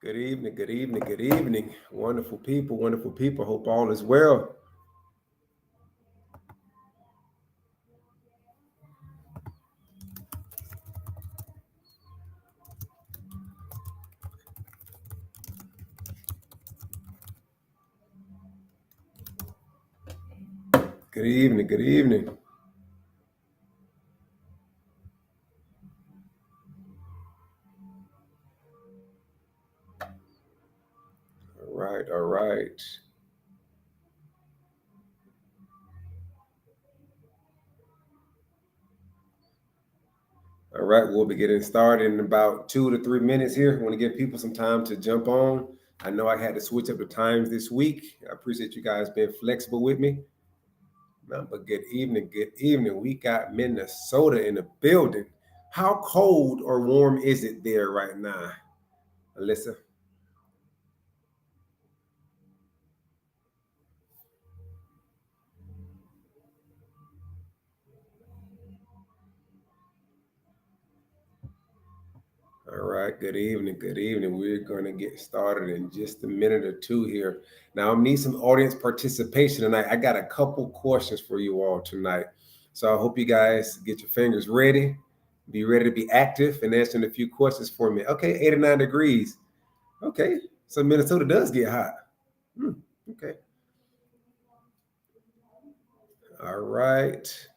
Good evening, good evening, good evening. Wonderful people, wonderful people. Hope all is well. Good evening, good evening. All right, all right. All right, we'll be getting started in about 2 to 3 minutes here. I want to give people some time to jump on. I know I had to switch up the times this week. I appreciate you guys being flexible with me. No, but good evening, good evening. We got Minnesota in the building. How cold or warm is it there right now, Alyssa? All right, good evening, good evening. We're going to get started in just a minute or two here. Now, I need some audience participation tonight. I got a couple questions for you all tonight. So I hope you guys get your fingers ready, be ready to be active and answering a few questions for me. Okay, 89 degrees. Okay, so Minnesota does get hot. Hmm, okay, all right.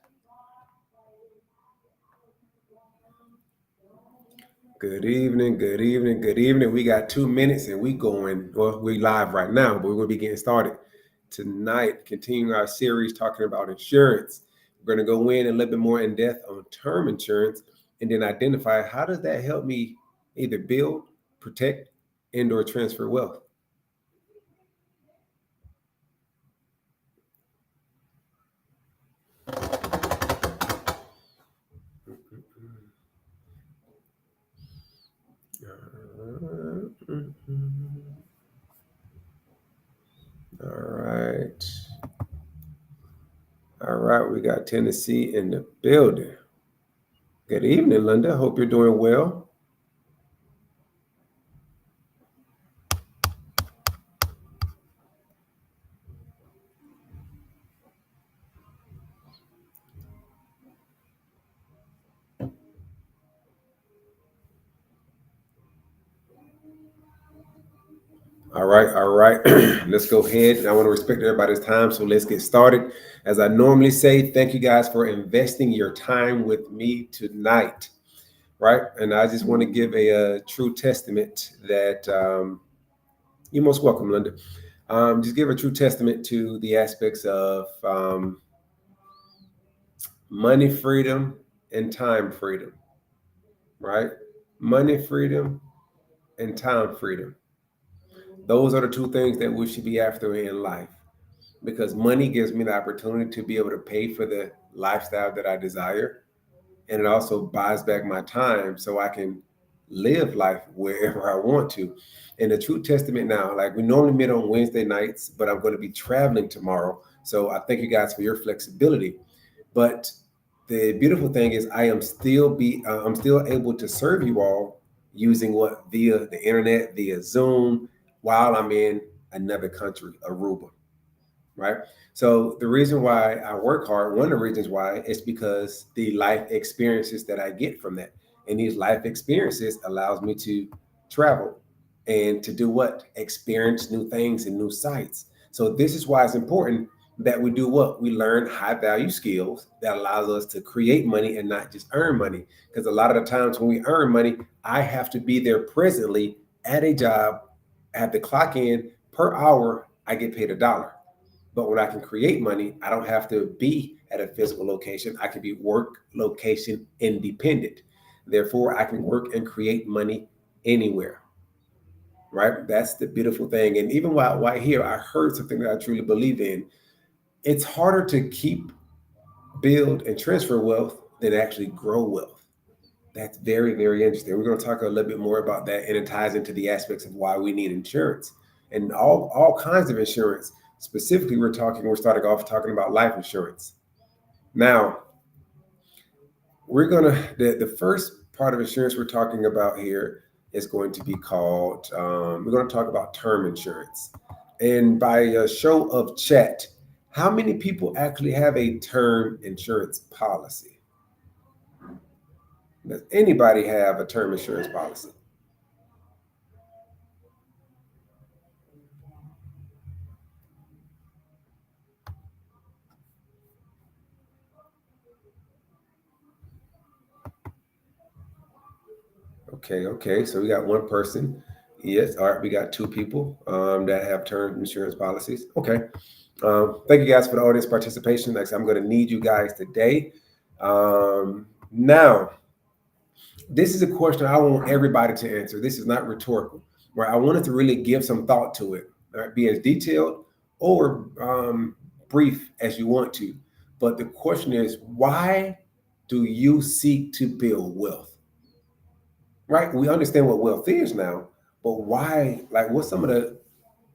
Good evening, good evening, good evening. We got 2 minutes and we going, well, we live right now, but we're going to be getting started tonight, continuing our series talking about insurance. We're going to go in a little bit more in depth on term insurance and then identify how does that help me either build, protect, and or transfer wealth. All right. All right, we got Tennessee in the building. Good evening, Linda. Hope you're doing well. All right, all right. Let's go ahead. I want to respect everybody's time, so let's get started. As I normally say, thank you guys for investing your time with me tonight, right? And I just want to give a true testament that you're most welcome, Linda. Just give a true testament to the aspects of money freedom and time freedom, right? Money freedom and time freedom. Those are the two things that we should be after in life because money gives me the opportunity to be able to pay for the lifestyle that I desire. And it also buys back my time so I can live life wherever I want to. And the true testament now, like we normally meet on Wednesday nights, but I'm going to be traveling tomorrow. So I thank you guys for your flexibility. But the beautiful thing is I'm still able to serve you all using what via the internet, via Zoom, while I'm in another country, Aruba, right? So the reason why I work hard, one of the reasons why is because the life experiences that I get from that. And these life experiences allows me to travel and to do what? Experience new things and new sights. So this is why it's important that we do what? We learn high value skills that allows us to create money and not just earn money. Because a lot of the times when we earn money, I have to be there presently at a job, I have to clock in per hour, I get paid $1. But when I can create money, I don't have to be at a physical location. I can be work location independent. Therefore, I can work and create money anywhere. Right? That's the beautiful thing. And even while here, I heard something that I truly believe in. It's harder to keep, build, and transfer wealth than actually grow wealth. That's very, very interesting. We're going to talk a little bit more about that, and it ties into the aspects of why we need insurance and all kinds of insurance. Specifically, we're starting off talking about life insurance. Now, we're gonna the first part of insurance we're talking about here. is going to be called, we're going to talk about term insurance. And by a show of chat, how many people actually have a term insurance policy? Does anybody have a term insurance policy? Okay. So we got one person. Yes. All right. We got two people that have term insurance policies. Okay. Thank you guys for the audience participation. Like I said, I'm going to need you guys today. Now, this is a question I want everybody to answer. This is not rhetorical, right? I wanted to really give some thought to it, right? Be as detailed or brief as you want to. But the question is, why do you seek to build wealth? Right? We understand what wealth is now, but why? Like, what's some of the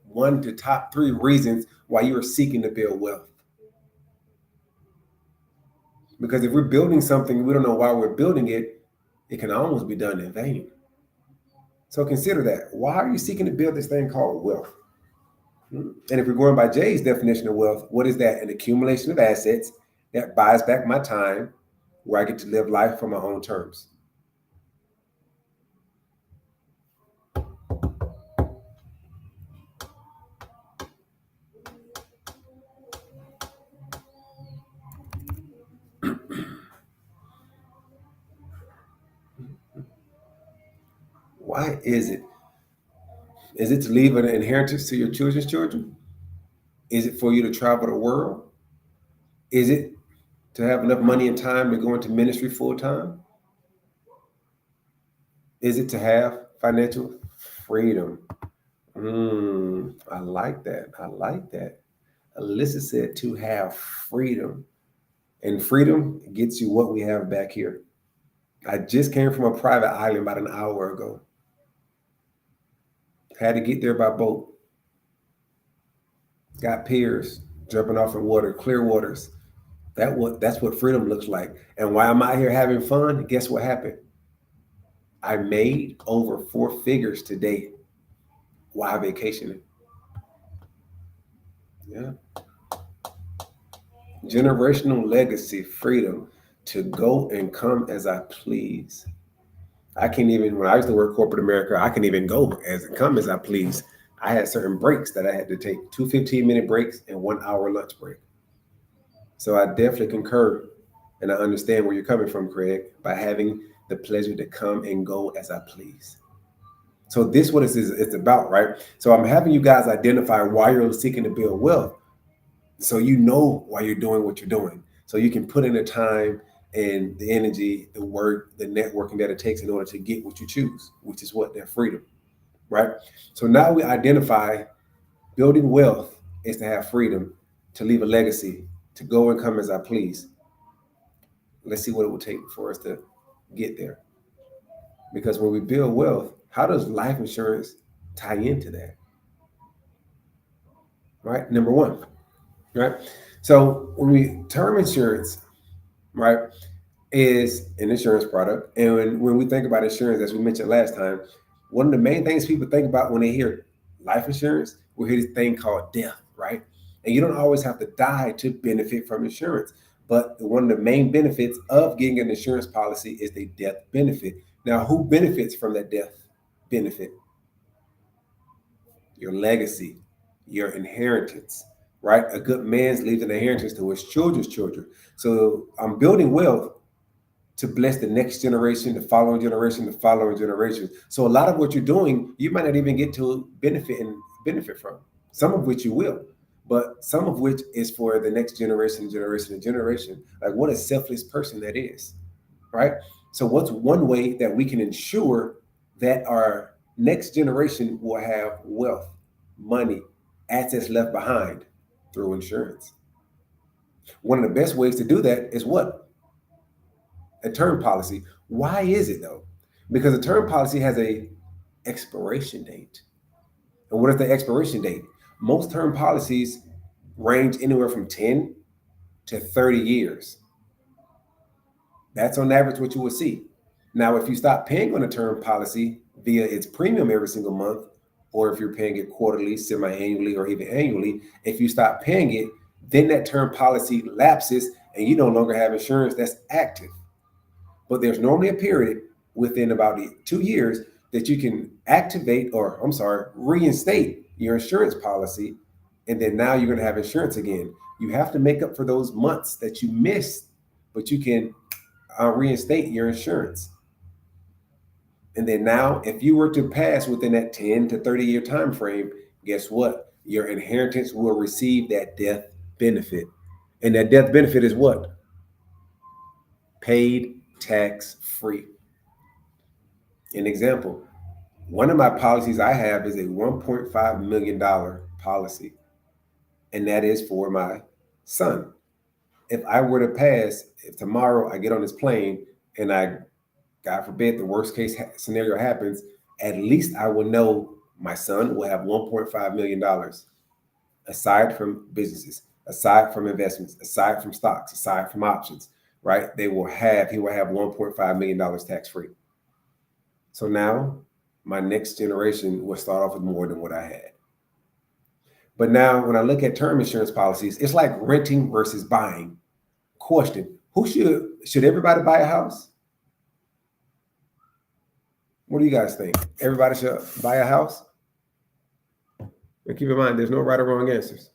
one to top three reasons why you are seeking to build wealth? Because if we're building something, we don't know why we're building it, it can almost be done in vain. So consider that. Why are you seeking to build this thing called wealth? And if we're going by Jay's definition of wealth, what is that? An accumulation of assets that buys back my time where I get to live life on my own terms. Why is it? Is it to leave an inheritance to your children's children? Is it for you to travel the world? Is it to have enough money and time to go into ministry full time? Is it to have financial freedom? I like that. I like that. Alyssa said to have freedom. And freedom gets you what we have back here. I just came from a private island about an hour ago. Had to get there by boat. Got piers, jumping off in water, clear waters. That's what freedom looks like. And while I'm out here having fun, guess what happened? I made over 4 figures today while vacationing. Yeah. Generational legacy, freedom to go and come as I please. I can't even, when I used to work corporate America, I can even go as come as I please. I had certain breaks that I had to take, 2 15-minute breaks and 1 hour lunch break. So I definitely concur and I understand where you're coming from, Craig, by having the pleasure to come and go as I please. So this what it's about, right? So I'm having you guys identify why you're seeking to build wealth. So you know why you're doing what you're doing. So you can put in the time and the energy, the work, the networking that it takes in order to get what you choose, which is what? That freedom, right? So now we identify building wealth is to have freedom, to leave a legacy, to go and come as I please. Let's see what it will take for us to get there. Because when we build wealth, how does life insurance tie into that? Right? Number one, right? So when we term insurance, right, is an insurance product. And when we think about insurance, as we mentioned last time, one of the main things people think about when they hear life insurance, we hear this thing called death, right? And you don't always have to die to benefit from insurance. But one of the main benefits of getting an insurance policy is the death benefit. Now, who benefits from that death benefit? Your legacy, your inheritance, right? A good man's leaves an inheritance to his children's children. So I'm building wealth to bless the next generation, the following generation, the following generation. So a lot of what you're doing, you might not even get to benefit from. Some of which you will, but some of which is for the next generation, and generation. Like what a selfless person that is, right? So what's one way that we can ensure that our next generation will have wealth, money, assets left behind through insurance? One of the best ways to do that is what? A term policy. Why is it though? Because a term policy has a expiration date. And what is the expiration date? Most term policies range anywhere from 10 to 30 years. That's on average what you will see. Now, if you stop paying on a term policy, via its premium every single month, or if you're paying it quarterly, semi-annually, or even annually, if you stop paying it, then that term policy lapses and you no longer have insurance that's active. But there's normally a period within about 2 years that you can activate, or I'm sorry, reinstate your insurance policy. And then now you're going to have insurance again. You have to make up for those months that you missed, but you can reinstate your insurance. And then now, if you were to pass within that 10 to 30 year time frame, guess what? Your inheritance will receive that death benefit. And that death benefit is what? Paid tax free. An example, one of my policies I have is a $1.5 million policy, and that is for my son. If I were to pass, if tomorrow I get on this plane and God forbid, the worst case scenario happens, at least I will know my son will have $1.5 million aside from businesses, aside from investments, aside from stocks, aside from options, right? He will have $1.5 million tax free. So now my next generation will start off with more than what I had. But now when I look at term insurance policies, it's like renting versus buying. Question, should everybody buy a house? What do you guys think? Everybody should buy a house? And keep in mind, there's no right or wrong answers.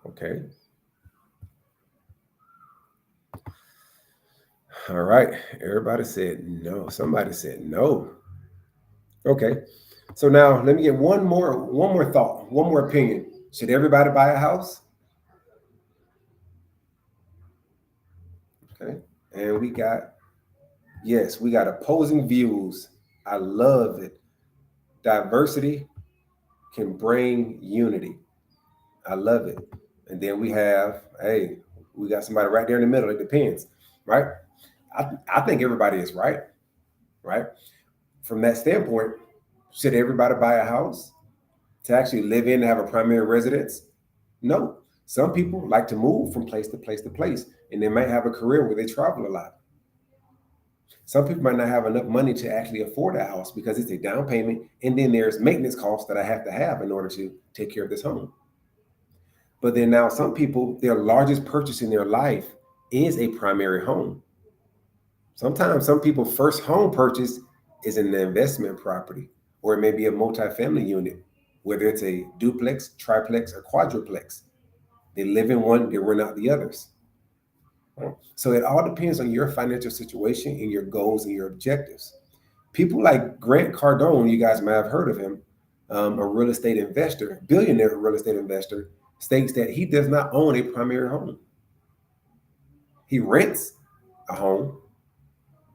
Okay. All right. Everybody said no. Somebody said no. Okay. So now let me get one more thought, one more opinion. Should everybody buy a house? Okay. And we got opposing views. I love it. Diversity can bring unity. I love it. And then we got somebody right there in the middle. It depends, right? I think everybody is right? From that standpoint, should everybody buy a house to actually live in and have a primary residence? No. Some people like to move from place to place to place, and they might have a career where they travel a lot. Some people might not have enough money to actually afford a house because it's a down payment, and then there's maintenance costs that I have to have in order to take care of this home. But then now some people, their largest purchase in their life is a primary home. Sometimes some people's first home purchase is an investment property, or it may be a multifamily unit, whether it's a duplex, triplex, or quadruplex. They live in one, they rent out the others. So it all depends on your financial situation and your goals and your objectives. People like Grant Cardone, you guys might have heard of him, a real estate investor, billionaire real estate investor, states that he does not own a primary home. He rents a home.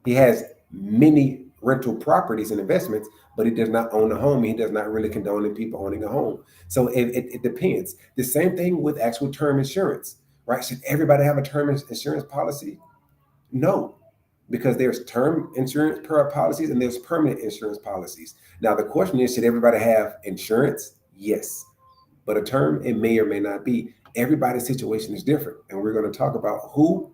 He has many rental properties and investments, but he does not own a home. He does not really condone people owning a home. So it depends. The same thing with actual term insurance, right? Should everybody have a term insurance policy? No, because there's term insurance policies and there's permanent insurance policies. Now, the question is, should everybody have insurance? Yes. But a term, it may or may not be. Everybody's situation is different. And we're going to talk about who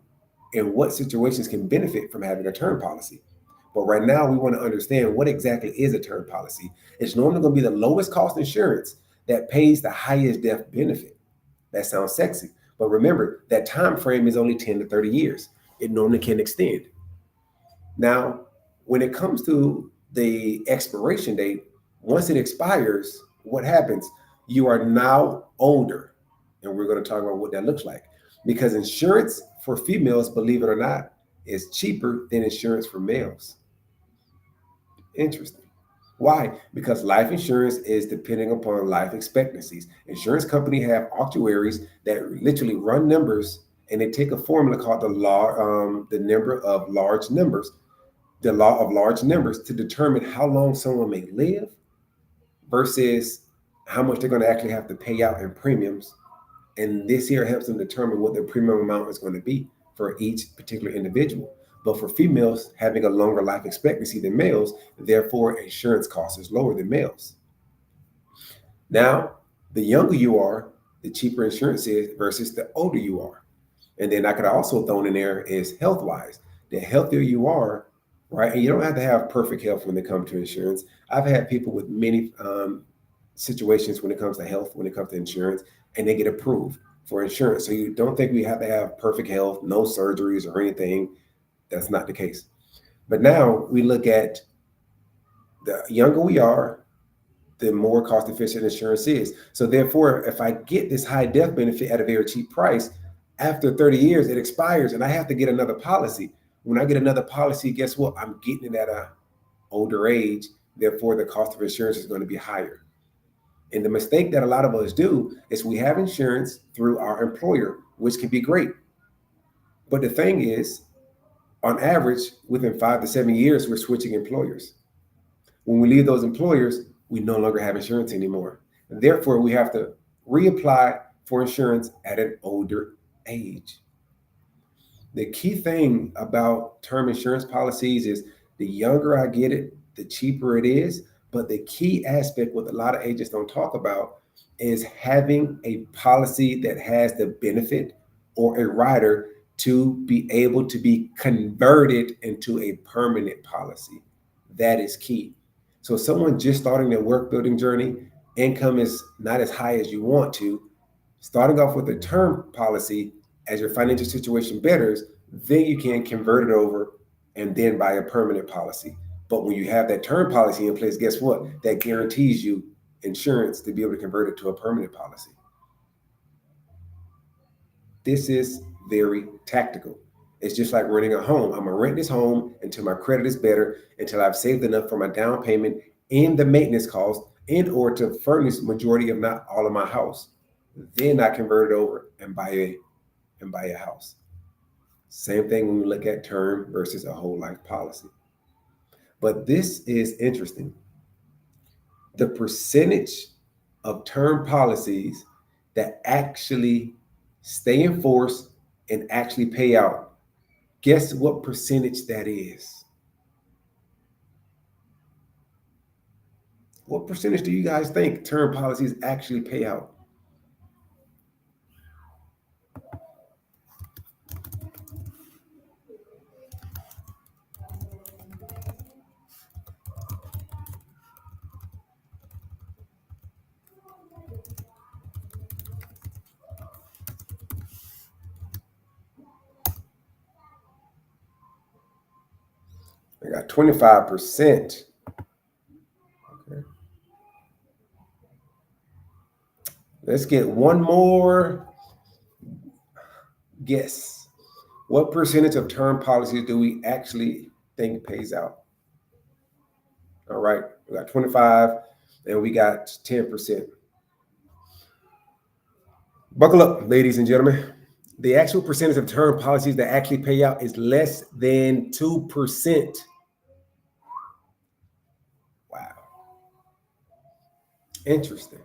and what situations can benefit from having a term policy. But right now, we want to understand what exactly is a term policy. It's normally going to be the lowest cost insurance that pays the highest death benefit. That sounds sexy. But remember, that time frame is only 10 to 30 years. It normally can extend. Now, when it comes to the expiration date, once it expires, what happens? You are now older. And we're going to talk about what that looks like. Because insurance for females, believe it or not, is cheaper than insurance for males. Interesting. Why? Because life insurance is depending upon life expectancies. Insurance companies have actuaries that literally run numbers and they take a formula called the number of large numbers, the law of large numbers, to determine how long someone may live versus how much they're going to actually have to pay out in premiums. And this here helps them determine what their premium amount is going to be for each particular individual. But for females having a longer life expectancy than males, therefore insurance cost is lower than males. Now, the younger you are, the cheaper insurance is versus the older you are. And then I could also throw in there is health-wise. The healthier you are, right? And you don't have to have perfect health when it comes to insurance. I've had people with many situations when it comes to health, when it comes to insurance, and they get approved for insurance. So you don't think we have to have perfect health, no surgeries or anything. That's not the case. But now we look at the younger we are, the more cost efficient insurance is. So therefore, if I get this high death benefit at a very cheap price, after 30 years, it expires and I have to get another policy. When I get another policy, guess what? I'm getting it at an older age. Therefore, the cost of insurance is going to be higher. And the mistake that a lot of us do is we have insurance through our employer, which can be great. But the thing is, on average, within 5 to 7 years, we're switching employers. When we leave those employers, we no longer have insurance anymore. And therefore, we have to reapply for insurance at an older age. The key thing about term insurance policies is the younger I get it, the cheaper it is. But the key aspect, what a lot of agents don't talk about, is having a policy that has the benefit or a rider to be able to be converted into a permanent policy. That is key. So someone just starting their work building journey, income is not as high as you want to, starting off with a term policy, as your financial situation betters, then you can convert it over and then buy a permanent policy. But when you have that term policy in place, guess what? That guarantees you insurance to be able to convert it to a permanent policy. This is very tactical. It's just like renting a home. I'm gonna rent this home until my credit is better, until I've saved enough for my down payment and the maintenance cost, and or to furnish majority, if not all, of my house. Then I convert it over and buy a house. Same thing when we look at term versus a whole life policy. But this is interesting. The percentage of term policies that actually stay in force and actually pay out, guess what percentage that is? What percentage do you guys think term policies actually pay out? I got 25%. Okay. Let's get one more guess. What percentage of term policies do we actually think pays out? All right, we got 25 and we got 10%. Buckle up, ladies and gentlemen. The actual percentage of term policies that actually pay out is less than 2%. Wow. Interesting.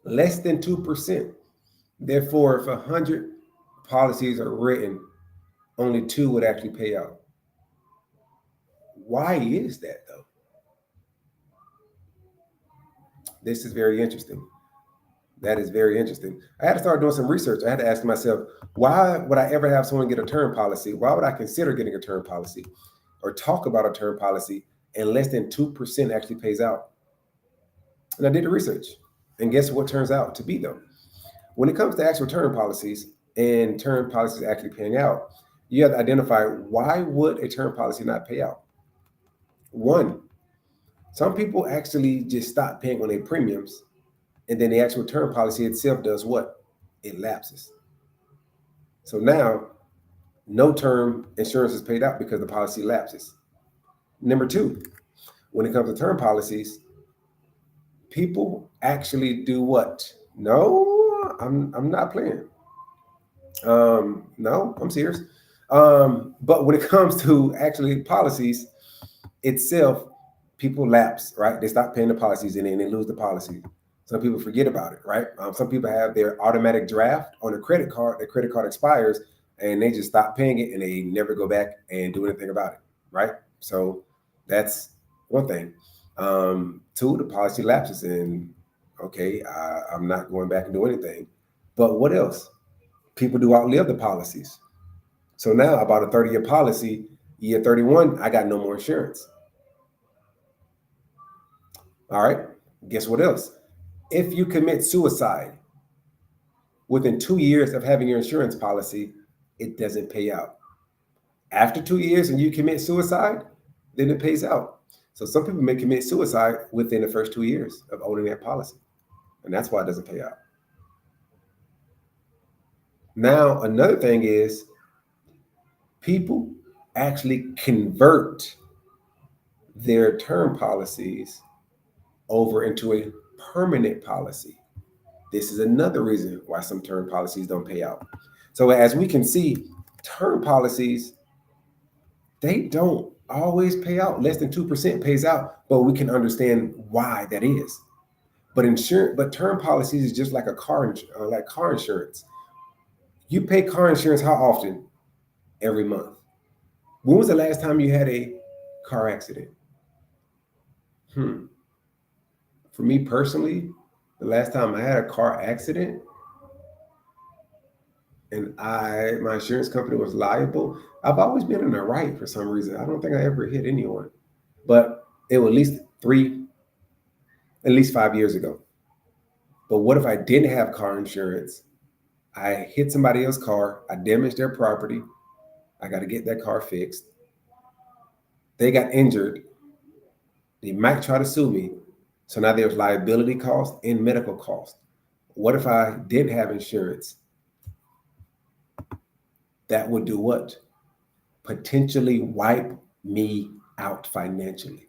Less than 2%. Therefore, if 100 policies are written, only 2 would actually pay out. Why is that, though? This is very interesting. That is very interesting. I had to start doing some research. I had to ask myself, why would I ever have someone get a term policy? Why would I consider getting a term policy or talk about a term policy and less than 2% actually pays out? And I did the research. And guess what turns out to be, though? When it comes to actual term policies and term policies actually paying out, you have to identify, why would a term policy not pay out? One, some people actually just stop paying on their premiums, and then the actual term policy itself does what? It lapses. So now, no term insurance is paid out because the policy lapses. Number two, when it comes to term policies, people actually do what? No, No, I'm not playing. No, I'm serious. But when it comes to actually policies itself, people lapse, right? They stop paying the policies and then they lose the policy. Some people forget about it, right? Some people have their automatic draft on a credit card. Their credit card expires and they just stop paying it and they never go back and do anything about it, right? So that's one thing. Two, the policy lapses and okay, I'm not going back and do anything. But what else? People do outlive the policies. So now about a 30-year policy, year 31, I got no more insurance. All right. Guess what else? If you commit suicide within 2 years of having your insurance policy, it doesn't pay out. After 2 years and you commit suicide, then it pays out. So some people may commit suicide within the first 2 years of owning that policy. And that's why it doesn't pay out. Now, another thing is people actually convert their term policies over into a permanent policy. This is another reason why some term policies don't pay out. So as we can see, term policies, they don't always pay out. Less than 2% pays out, but we can understand why that is. But term policies is just like car insurance. You pay car insurance how often? Every month. When was the last time you had a car accident? For me personally, the last time I had a car accident and my insurance company was liable, I've always been in the right for some reason. I don't think I ever hit anyone, but it was at least 5 years ago. But what if I didn't have car insurance? I hit somebody else's car, I damaged their property, I got to get that car fixed. They got injured. They might try to sue me. So now there's liability costs and medical costs. What if I didn't have insurance? That would do what? Potentially wipe me out financially.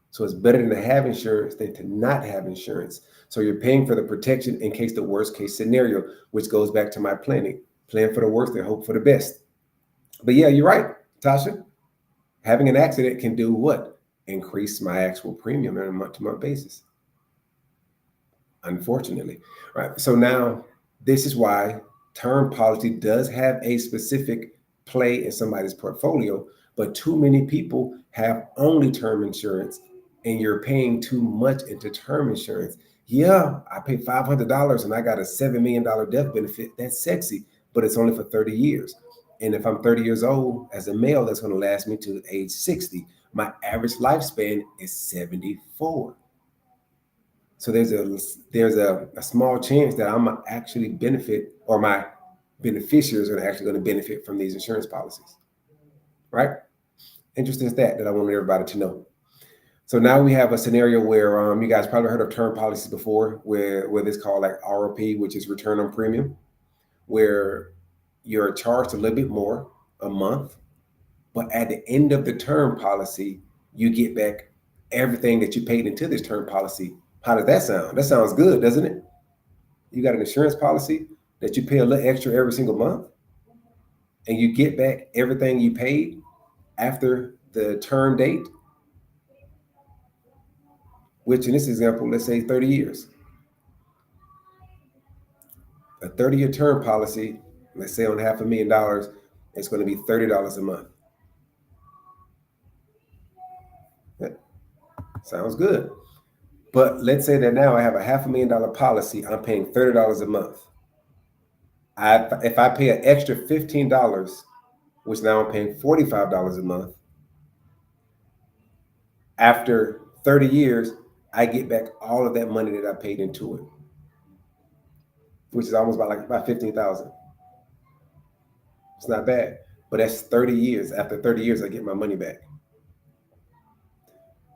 So it's better than to have insurance than to not have insurance. So you're paying for the protection in case the worst case scenario, which goes back to my planning. Plan for the worst and hope for the best. But yeah, you're right, Tasha. Having an accident can do what? Increase my actual premium on a month-to-month basis. Unfortunately, right? So now this is why term policy does have a specific play in somebody's portfolio, but too many people have only term insurance and you're paying too much into term insurance. Yeah, I pay $500 and I got a $7 million death benefit. That's sexy, but it's only for 30 years. And if I'm 30 years old as a male, that's going to last me to age 60. My average lifespan is 74. So there's a small chance that I'm actually benefit, or my beneficiaries are actually going to benefit from these insurance policies, right? Interesting stat that I wanted everybody to know. So now we have a scenario where you guys probably heard of term policies before, where it's called like ROP, which is return on premium, where you're charged a little bit more a month, but at the end of the term policy, you get back everything that you paid into this term policy. How does that sound? That sounds good, doesn't it? You got an insurance policy that you pay a little extra every single month, and you get back everything you paid after the term date, which in this example, let's say 30 years. A 30-year term policy, let's say on $500,000, it's going to be $30 a month. Yeah, sounds good. But let's say that now I have a $500,000 policy, I'm paying $30 a month. If I pay an extra $15, which now I'm paying $45 a month, after 30 years, I get back all of that money that I paid into it, which is almost about 15,000. It's not bad, but that's 30 years. After 30 years, I get my money back.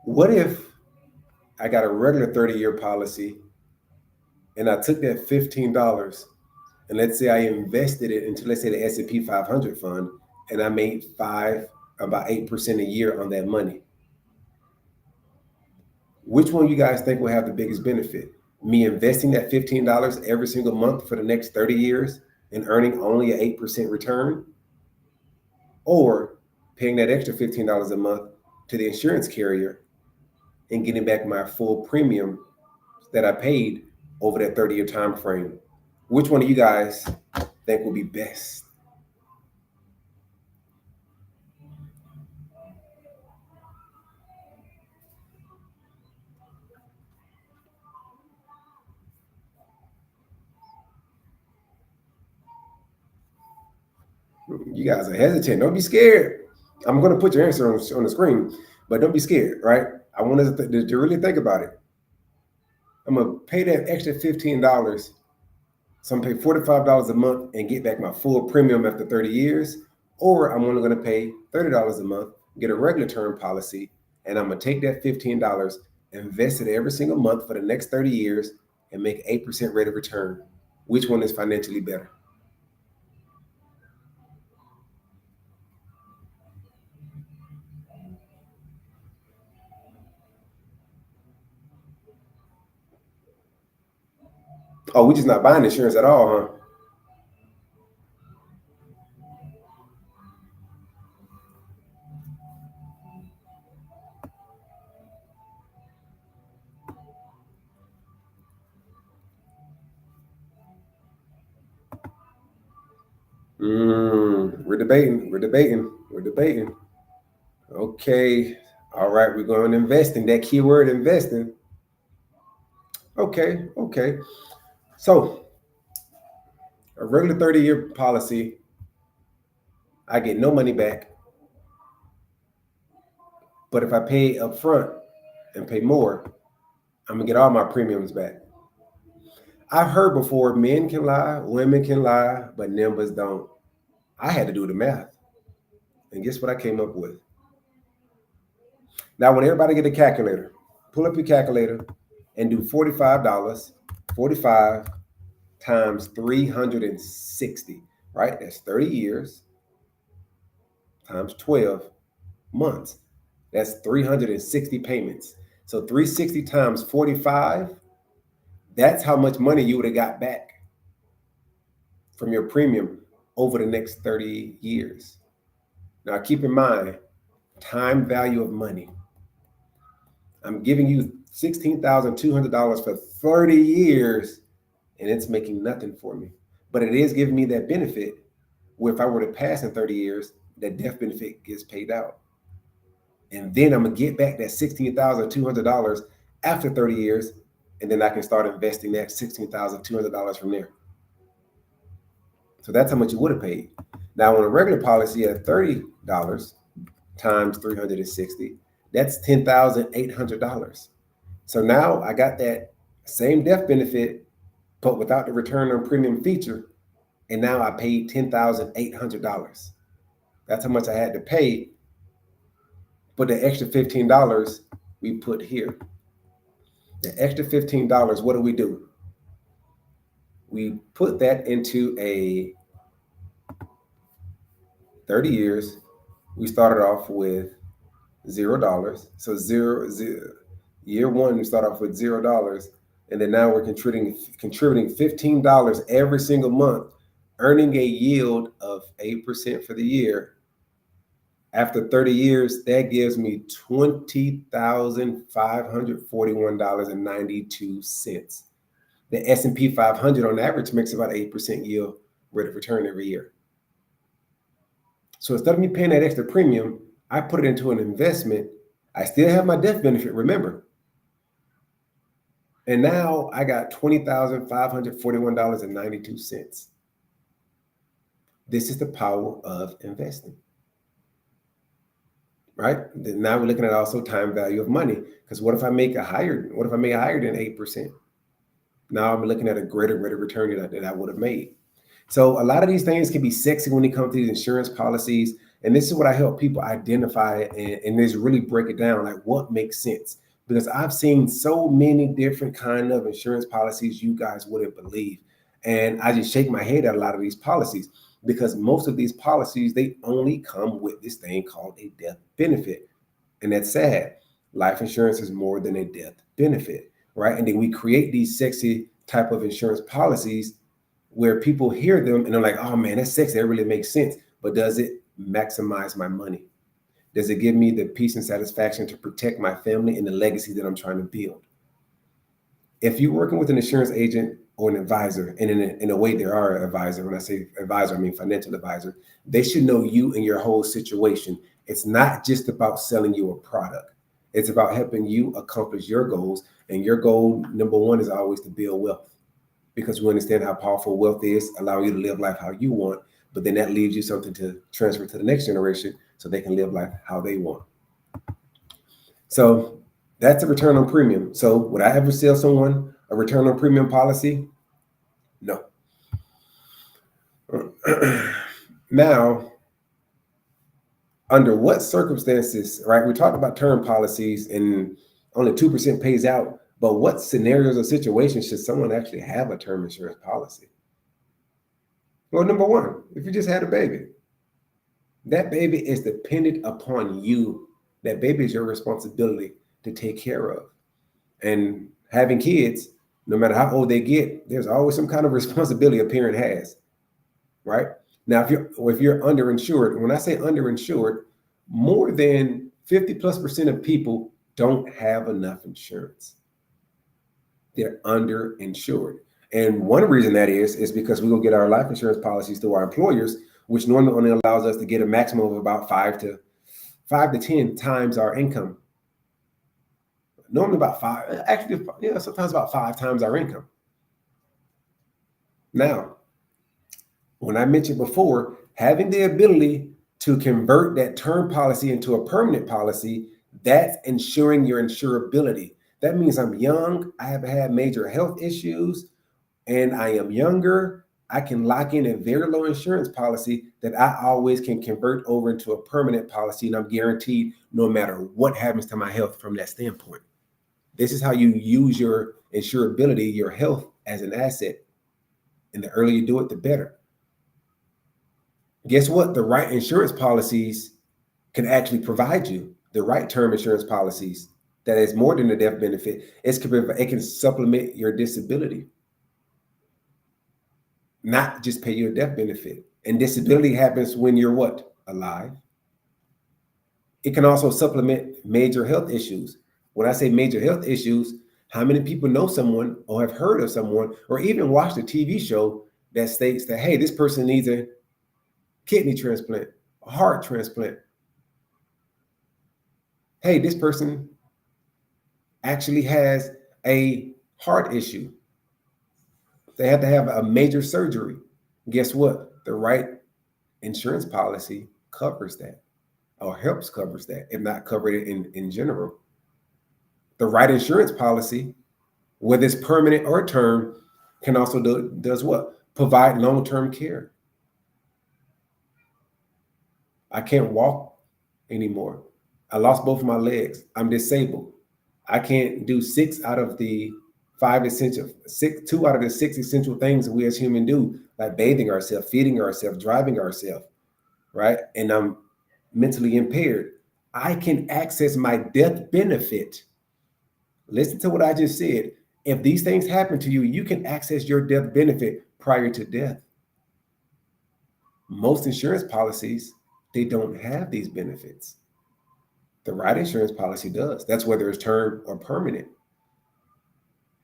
What if I got a regular 30-year policy and I took that $15 and let's say I invested it into, let's say, the S&P 500 fund, and I made about 8% a year on that money? Which one you guys think will have the biggest benefit? Me investing that $15 every single month for the next 30 years and earning only an 8% return, or paying that extra $15 a month to the insurance carrier and getting back my full premium that I paid over that 30-year time frame. Which one of you guys think will be best? You guys are hesitant. Don't be scared. I'm going to put your answer on the screen, but don't be scared, right? I want us to really think about it. I'm going to pay that extra $15. So I'm going to pay $45 a month and get back my full premium after 30 years. Or I'm only going to pay $30 a month, get a regular term policy, and I'm going to take that $15, invest it every single month for the next 30 years, and make 8% rate of return. Which one is financially better? Oh, we're just not buying insurance at all, huh? We're debating. We're debating. We're debating. Okay. All right. We're going to investing. That keyword investing. Okay. Okay. So a regular 30-year policy, I get no money back. But if I pay up front and pay more, I'm going to get all my premiums back. I've heard before men can lie, women can lie, but numbers don't. I had to do the math. And guess what I came up with? Now, when everybody get a calculator, pull up your calculator and do $45, 45 times 360, right? That's 30 years times 12 months. That's 360 payments. So 360 times 45, that's how much money you would have got back from your premium over the next 30 years. Now, keep in mind, time value of money. I'm giving you $16,200 for 30 years, and it's making nothing for me. But it is giving me that benefit where if I were to pass in 30 years, that death benefit gets paid out. And then I'm going to get back that $16,200 after 30 years, and then I can start investing that $16,200 from there. So that's how much you would have paid. Now, on a regular policy at $30 times 360, that's $10,800. So now I got that same death benefit, but without the return on premium feature. And now I paid $10,800. That's how much I had to pay. But the extra $15 we put here. The extra $15, what do? We put that into a 30 years. We started off with $0. So zero, year one, we start off with $0. And then now we're contributing $15 every single month, earning a yield of 8% for the year. After 30 years, that gives me $20,541.92. The S&P 500 on average makes about 8% yield rate of return every year. So instead of me paying that extra premium, I put it into an investment. I still have my death benefit, remember. And now I got $20,541.92. This is the power of investing. Right? Now we're looking at also time value of money. Because what if I make a higher than 8%? Now I'm looking at a greater rate of return that I would have made. So a lot of these things can be sexy when it comes to these insurance policies. And this is what I help people identify and just really break it down, like what makes sense. Because I've seen so many different kind of insurance policies you guys wouldn't believe. And I just shake my head at a lot of these policies. Because most of these policies, they only come with this thing called a death benefit. And that's sad. Life insurance is more than a death benefit. right? And then we create these sexy type of insurance policies where people hear them and they're like, oh man, that's sexy. That really makes sense. But does it maximize my money? Does it give me the peace and satisfaction to protect my family and the legacy that I'm trying to build? If you're working with an insurance agent or an advisor, and in a way they are an advisor, when I say advisor, I mean financial advisor, they should know you and your whole situation. It's not just about selling you a product. It's about helping you accomplish your goals. And your goal, number one, is always to build wealth, because we understand how powerful wealth is, allow you to live life how you want, but then that leaves you something to transfer to the next generation so they can live life how they want. So that's a return on premium. So would I ever sell someone a return on premium policy? No. Now, under what circumstances, right? We talked about term policies and only 2% pays out, but what scenarios or situations should someone actually have a term insurance policy? Well, number one, if you just had a baby, that baby is dependent upon you. That baby is your responsibility to take care of. And having kids, no matter how old they get, there's always some kind of responsibility a parent has, right? Now, if you're underinsured, when I say underinsured, more than 50+% of people don't have enough insurance. They're underinsured. And one reason that is because we go get our life insurance policies through our employers, which normally only allows us to get a maximum of about 5 to 10 times our income. Normally about 5, actually, sometimes about 5 times our income. Now, when I mentioned before, having the ability to convert that term policy into a permanent policy, that's ensuring your insurability. That means I'm young, I haven't had major health issues, and I am younger. I can lock in a very low insurance policy that I always can convert over into a permanent policy, and I'm guaranteed no matter what happens to my health from that standpoint. This is how you use your insurability, your health, as an asset. And the earlier you do it, the better. Guess what? The right insurance policies can actually provide you the right term insurance policies that is more than a death benefit. It can supplement your disability, not just pay you a death benefit. And disability happens when you're what? Alive. It can also supplement major health issues. When I say major health issues, how many people know someone or have heard of someone or even watched a TV show that states that, hey, this person needs a kidney transplant, a heart transplant. Hey, this person actually has a heart issue. They have to have a major surgery. Guess what? The right insurance policy covers that or helps covers that, if not covered it in general. The right insurance policy, whether it's permanent or term, can also does what? Provide long-term care. I can't walk anymore. I lost both of my legs. I'm disabled. I can't do 2 out of the 6 essential things that we as humans do, like bathing ourselves, feeding ourselves, driving ourselves, right? And I'm mentally impaired. I can access my death benefit. Listen to what I just said. If these things happen to you, you can access your death benefit prior to death. Most insurance policies, they don't have these benefits. The right insurance policy does. That's whether it's term or permanent.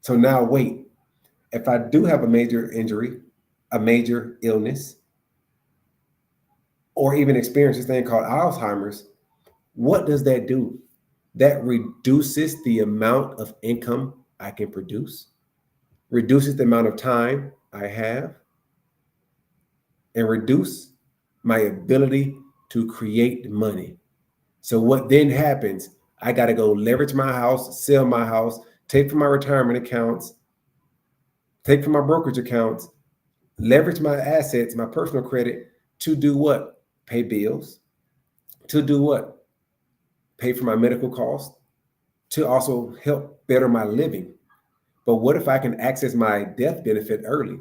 So now wait, if I do have a major injury, a major illness, or even experience this thing called Alzheimer's, what does that do? That reduces the amount of income I can produce, reduces the amount of time I have, and reduce my ability to create money. So what then happens? I got to go leverage my house, sell my house, take from my retirement accounts, take from my brokerage accounts, leverage my assets, my personal credit to do what? Pay bills. To do what? Pay for my medical costs. To also help better my living. But what if I can access my death benefit early?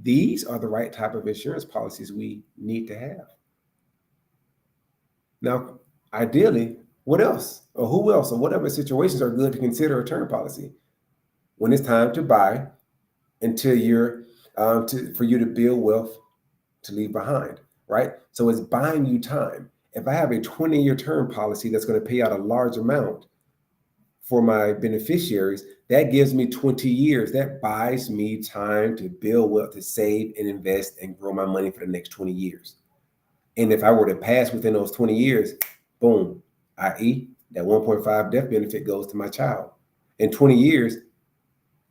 These are the right type of insurance policies we need to have. Now, ideally, What else or who else or whatever situations are good to consider a term policy when it's time to buy until you're for you to build wealth to leave behind, right? So it's buying you time. If I have a 20-year term policy that's going to pay out a large amount for my beneficiaries, that gives me 20 years. That buys me time to build wealth, to save and invest and grow my money for the next 20 years. And if I were to pass within those 20 years, boom, i.e., that 1.5 death benefit goes to my child. In 20 years,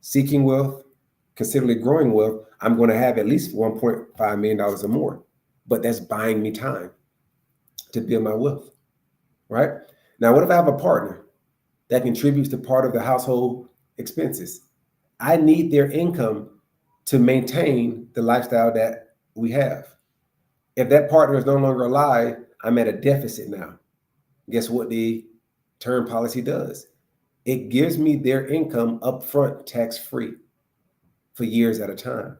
seeking wealth, considerably growing wealth, I'm going to have at least $1.5 million or more. But that's buying me time to build my wealth, right? Now, what if I have a partner that contributes to part of the household expenses? I need their income to maintain the lifestyle that we have. If that partner is no longer alive, I'm at a deficit now. Guess what the term policy does? It gives me their income upfront, tax-free, for years at a time.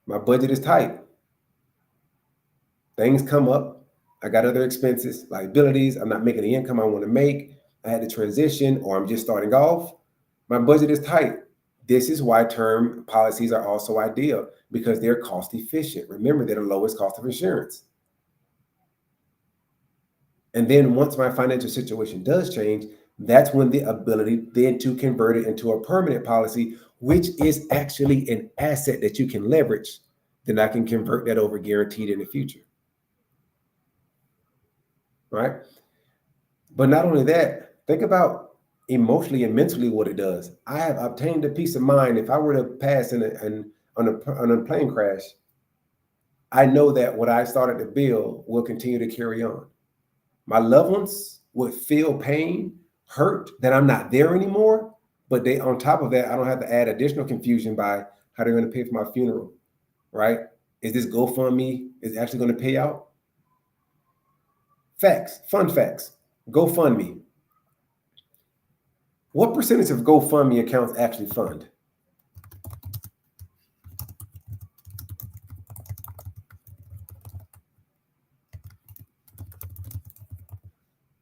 My budget is tight. Things come up. I got other expenses, liabilities. I'm not making the income I want to make. I had to transition, or I'm just starting off. My budget is tight. This is why term policies are also ideal, because they're cost efficient. Remember, they're the lowest cost of insurance. And then once my financial situation does change, that's when the ability then to convert it into a permanent policy, which is actually an asset that you can leverage. Then I can convert that over guaranteed in the future. Right? But not only that, think about emotionally and mentally what it does. I have obtained a peace of mind. If I were to pass on a plane crash, I know that what I started to build will continue to carry on. My loved ones would feel pain, hurt that I'm not there anymore. But they, on top of that, I don't have to add additional confusion by how they're going to pay for my funeral, right? Is this GoFundMe is actually going to pay out? Facts, fun facts. GoFundMe. What percentage of GoFundMe accounts actually fund?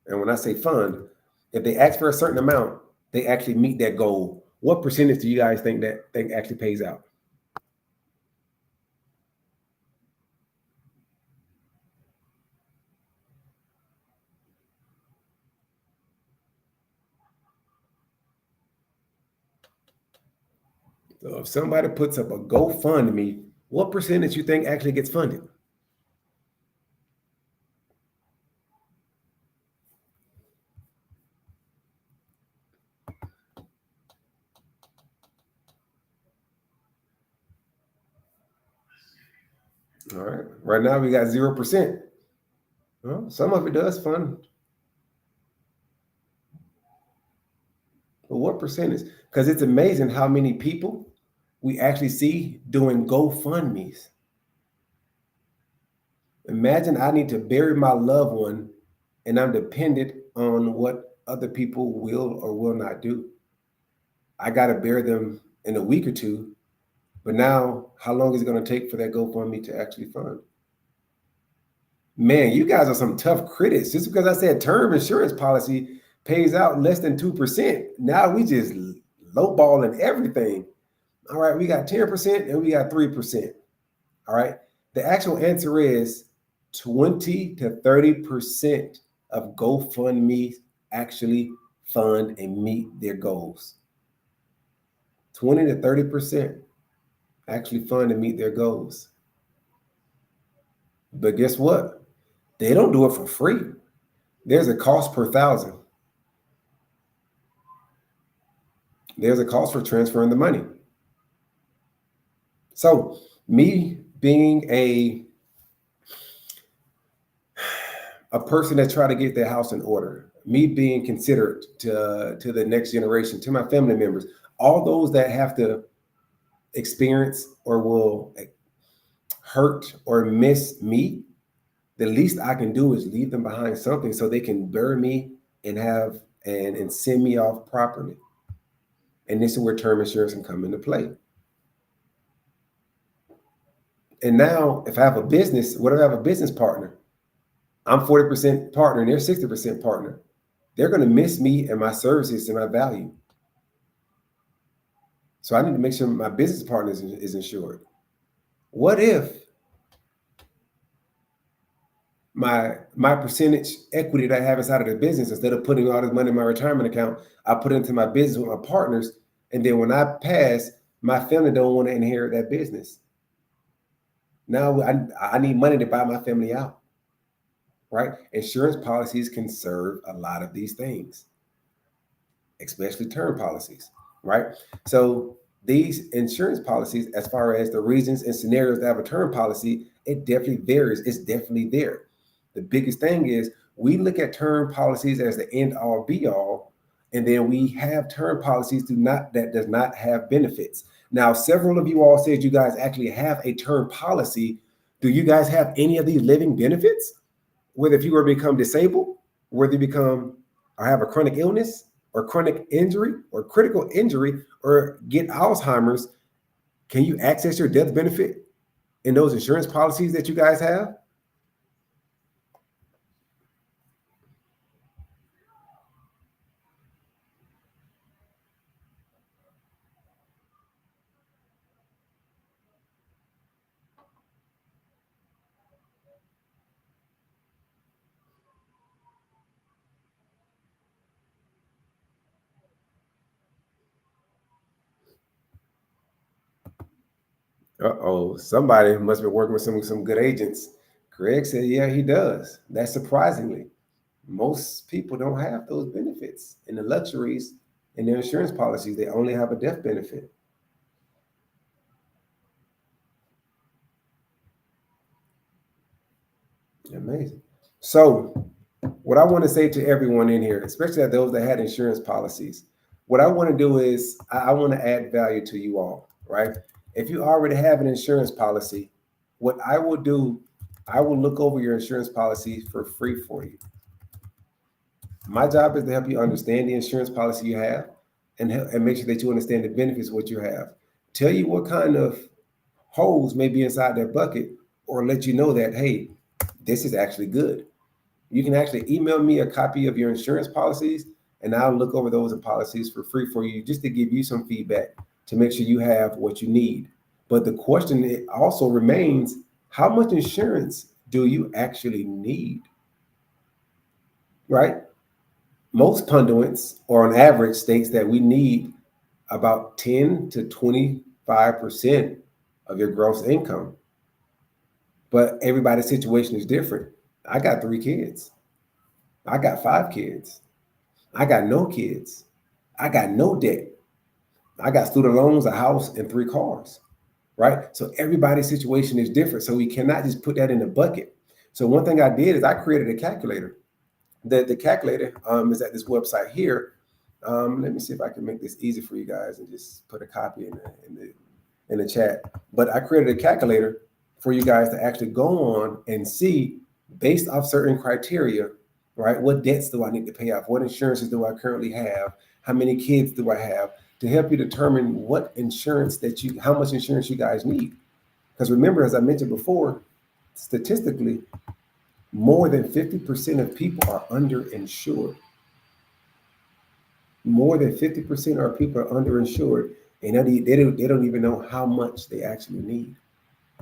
And when I say fund, if they ask for a certain amount, they actually meet that goal. What percentage do you guys think that thing actually pays out? So if somebody puts up a GoFundMe, what percentage you think actually gets funded? All right. Right now we got 0%. Well, some of it does fund. But what percentage? Because it's amazing how many people we actually see doing GoFundMes. Imagine I need to bury my loved one and I'm dependent on what other people will or will not do. I got to bury them in a week or two. But now, how long is it going to take for that GoFundMe to actually fund? Man, you guys are some tough critics. Just because I said term insurance policy pays out less than 2%, now we just lowballing everything. All right, we got 10% and we got 3%. All right, the actual answer is 20 to 30% of GoFundMe actually fund and meet their goals. 20 to 30% actually fund and meet their goals. But guess what? They don't do it for free. There's a cost per thousand. There's a cost for transferring the money. So me being a person that try to get their house in order, me being considerate to the next generation, to my family members, all those that have to experience or will hurt or miss me, the least I can do is leave them behind something so they can bury me and have and send me off properly. And this is where term insurance can come into play. And now, if I have a business, what if I have a business partner? I'm 40% partner and they're 60% partner. They're going to miss me and my services and my value. So I need to make sure my business partner is insured. What if my percentage equity that I have inside of the business, instead of putting all this money in my retirement account, I put it into my business with my partners, and then when I pass, my family don't want to inherit that business. Now I need money to buy my family out, right? Insurance policies can serve a lot of these things, especially term policies, right? So these insurance policies, as far as the reasons and scenarios to have a term policy, it definitely varies. It's definitely there. The biggest thing is we look at term policies as the end all be all, and then we have term policies that does not have benefits. Now, several of you all said you guys actually have a term policy. Do you guys have any of these living benefits? Whether if you were to become disabled, whether you become or have a chronic illness or chronic injury or critical injury or get Alzheimer's, can you access your death benefit in those insurance policies that you guys have? Uh-oh, somebody must be working with some good agents. Greg said, yeah, he does. That's surprisingly. Most people don't have those benefits and the luxuries in their insurance policies. They only have a death benefit. Amazing. So what I want to say to everyone in here, especially those that had insurance policies, what I want to do is I want to add value to you all, right? If you already have an insurance policy, what I will do, I will look over your insurance policy for free for you. My job is to help you understand the insurance policy you have and make sure that you understand the benefits of what you have. Tell you what kind of holes may be inside that bucket, or let you know that, hey, this is actually good. You can actually email me a copy of your insurance policies, and I'll look over those policies for free for you, just to give you some feedback to make sure you have what you need. But the question it also remains, how much insurance do you actually need? Right? Most pundits, or on average, states that we need about 10 to 25% of your gross income. But everybody's situation is different. I got 3 kids. I got 5 kids. I got no kids. I got no debt. I got student loans, a house, and 3 cars, right? So everybody's situation is different. So we cannot just put that in a bucket. So one thing I did is I created a calculator. The calculator is at this website here. Let me see if I can make this easy for you guys and just put a copy in the chat. But I created a calculator for you guys to actually go on and see, based off certain criteria, right? What debts do I need to pay off? What insurances do I currently have? How many kids do I have? To help you determine how much insurance you guys need. Because remember, as I mentioned before, statistically, more than 50% of people are underinsured. More than 50% of people are underinsured, and they don't even know how much they actually need.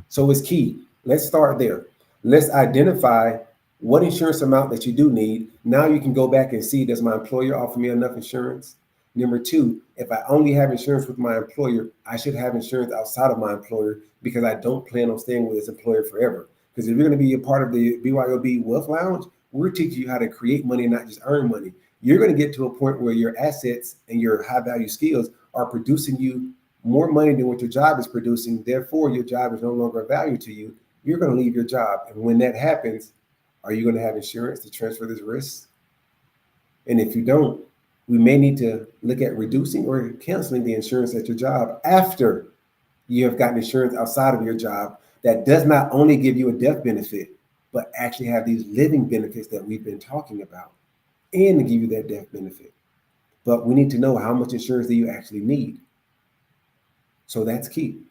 So it's key. Let's start there. Let's identify what insurance amount that you do need. Now you can go back and see, does my employer offer me enough insurance? Number 2, if I only have insurance with my employer, I should have insurance outside of my employer, because I don't plan on staying with this employer forever. Because if you're going to be a part of the BYOB Wealth Lounge, we're teaching you how to create money, not just earn money. You're going to get to a point where your assets and your high value skills are producing you more money than what your job is producing. Therefore, your job is no longer of value to you. You're going to leave your job. And when that happens, are you going to have insurance to transfer this risk? And if you don't, we may need to look at reducing or canceling the insurance at your job after you have gotten insurance outside of your job that does not only give you a death benefit, but actually have these living benefits that we've been talking about, and to give you that death benefit. But we need to know, how much insurance do you actually need? So that's key.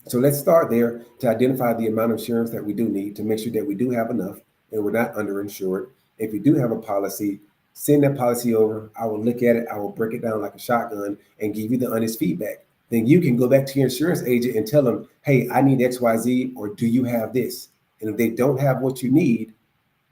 So let's start there to identify the amount of insurance that we do need, to make sure that we do have enough. and we're not underinsured. If you do have a policy, send that policy over. I will look at it. I will break it down like a shotgun and give you the honest feedback. Then you can go back to your insurance agent and tell them, hey, I need XYZ, or do you have this? And if they don't have what you need,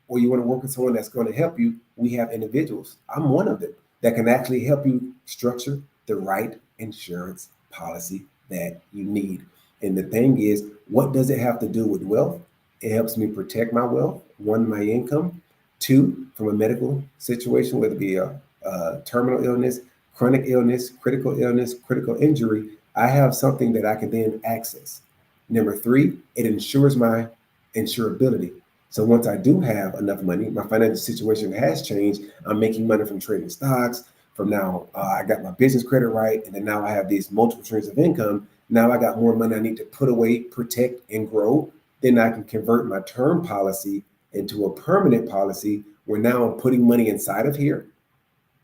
or you want to work with someone that's going to help you, we have individuals. I'm one of them that can actually help you structure the right insurance policy that you need. And the thing is, what does it have to do with wealth? It helps me protect my wealth, one, my income, two, from a medical situation, whether it be a terminal illness, chronic illness, critical injury. I have something that I can then access. Number three, it ensures my insurability. So once I do have enough money, my financial situation has changed. I'm making money from trading stocks. From now, I got my business credit right, and then now I have these multiple streams of income. Now I got more money I need to put away, protect, and grow. Then I can convert my term policy into a permanent policy where now I'm putting money inside of here.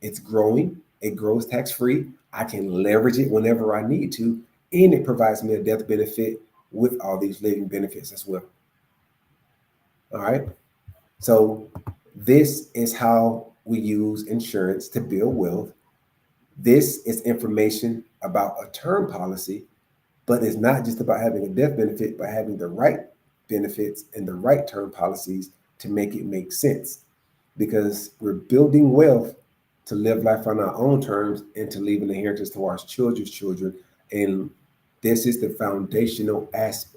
It's growing. It grows tax-free. I can leverage it whenever I need to, and it provides me a death benefit with all these living benefits as well. All right. So this is how we use insurance to build wealth. This is information about a term policy, but it's not just about having a death benefit, but having the right benefits and the right term policies to make it make sense. Because we're building wealth to live life on our own terms and to leave an inheritance to our children's children. And this is the foundational aspect.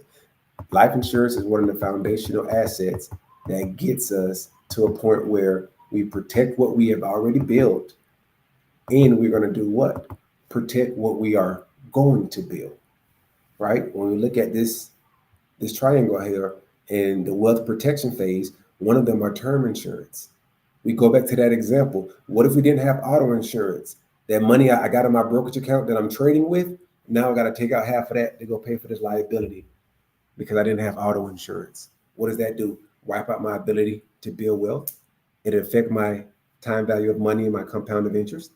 Life insurance is one of the foundational assets that gets us to a point where we protect what we have already built, and we're going to do what? Protect what we are going to build, right? When we look at this triangle here in the wealth protection phase, one of them are term insurance. We go back to that example. What if we didn't have auto insurance? That money I got in my brokerage account that I'm trading with, now I got to take out half of that to go pay for this liability because I didn't have auto insurance. What does that do? Wipe out my ability to build wealth. It affect my time value of money and my compound of interest.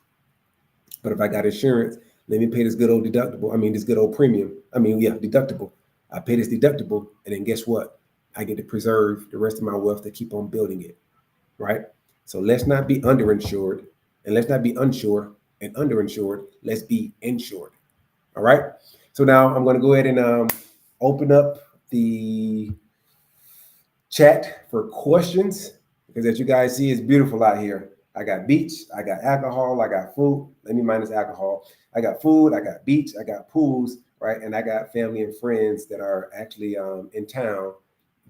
But if I got insurance, let me pay this good old deductible. This good old premium. Deductible. I pay this deductible, and then guess what? I get to preserve the rest of my wealth to keep on building it, right? So let's not be underinsured, and let's not be unsure and underinsured. Let's be insured. All right. So now I'm going to go ahead and open up the chat for questions, because as you guys see, it's beautiful out here. I got beach, I got alcohol, I got food. Let me minus alcohol. I got food, I got beach, I got pools, right? And I got family and friends that are actually in town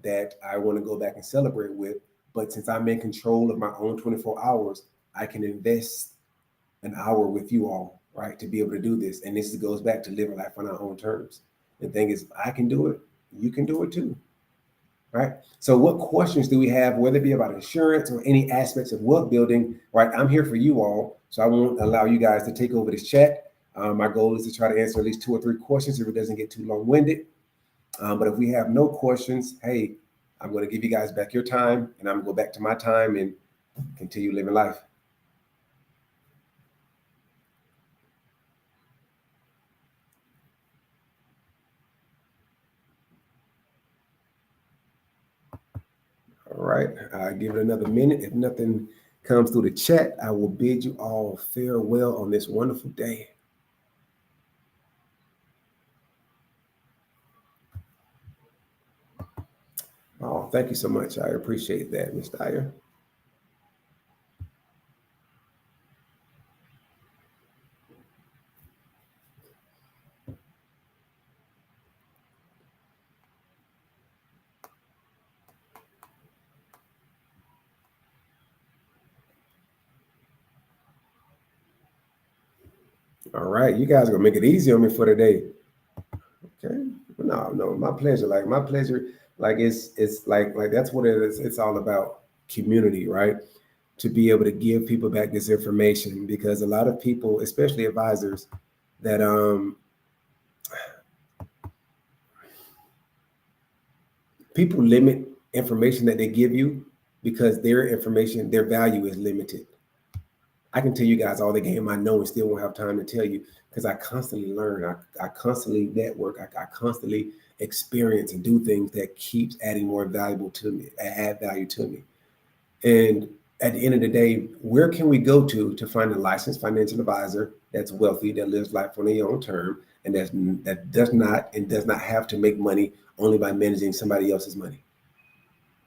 that I want to go back and celebrate with. But since I'm in control of my own 24 hours, I can invest an hour with you all, right, to be able to do this. And this goes back to living life on our own terms. The thing is, if I can do it, you can do it too, right? So what questions do we have, whether it be about insurance or any aspects of wealth building, right? I'm here for you all, so I won't allow you guys to take over this chat. My goal is to try to answer at least 2 or 3 questions if it doesn't get too long-winded. But if we have no questions, hey, I'm going to give you guys back your time, and I'm going to go back to my time and continue living life. All right, I'll give it another minute. If nothing comes through the chat, I will bid you all farewell on this wonderful day. Oh, thank you so much. I appreciate that, Mr. Dyer. All right, you guys are gonna make it easy on me for today. Okay, no, my pleasure. Like my pleasure. Like it's like that's what it is. It's all about community, right? To be able to give people back this information, because a lot of people, especially advisors, that people limit information that they give you because their information, their value is limited. I can tell you guys all the game I know and still won't have time to tell you because I constantly learn. I constantly network. I constantly experience and do things that keeps adding more valuable to me, add value to me. And at the end of the day, where can we go to find a licensed financial advisor that's wealthy, that lives life on their own term, and that does not have to make money only by managing somebody else's money?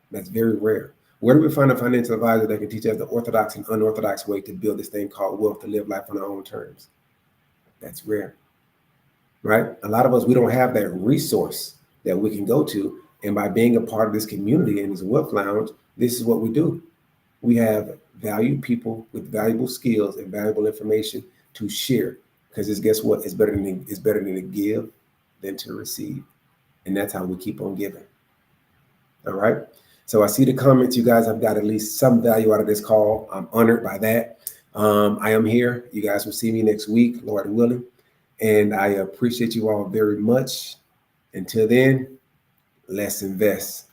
That's very rare. Where do we find a financial advisor that can teach us the orthodox and unorthodox way to build this thing called wealth, to live life on our own terms? That's rare, right? A lot of us, we don't have that resource that we can go to. And by being a part of this community and this wealth lounge, this is what we do. We have valued people with valuable skills and valuable information to share. Because guess what? It's better than to give than to receive. And that's how we keep on giving. All right. So I see the comments. You guys have got at least some value out of this call. I'm honored by that. I am here. You guys will see me next week, Lord willing. And I appreciate you all very much. Until then, let's invest.